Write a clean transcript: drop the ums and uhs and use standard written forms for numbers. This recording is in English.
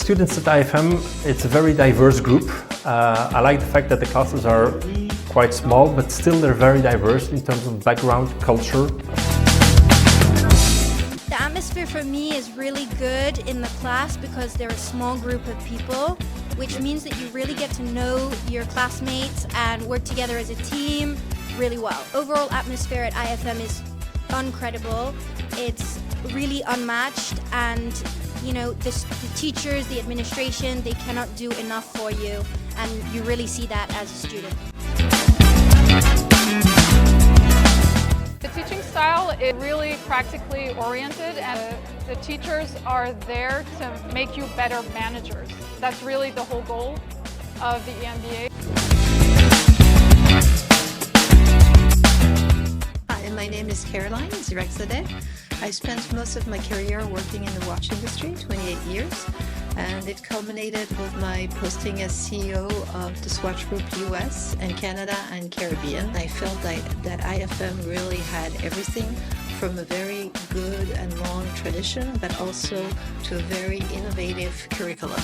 Students at IFM, it's a very diverse group. I like the fact that the classes are quite small, but still they're very diverse in terms of background, culture. The atmosphere for me is really good in the class because they're a small group of people, which means that you really get to know your classmates and work together as a team really well. Overall atmosphere at IFM is incredible. It's really unmatched, and you know, the teachers, the administration, they cannot do enough for you, and you really see that as a student. The teaching style is really practically oriented, and the teachers are there to make you better managers. That's really the whole goal of the EMBA. Hi, my name is Caroline Zirexade. I spent most of my career working in the watch industry, 28 years, and it culminated with my posting as CEO of the Swatch Group US and Canada and Caribbean. I felt that IFM really had everything from a very good and long tradition, but also to a very innovative curriculum.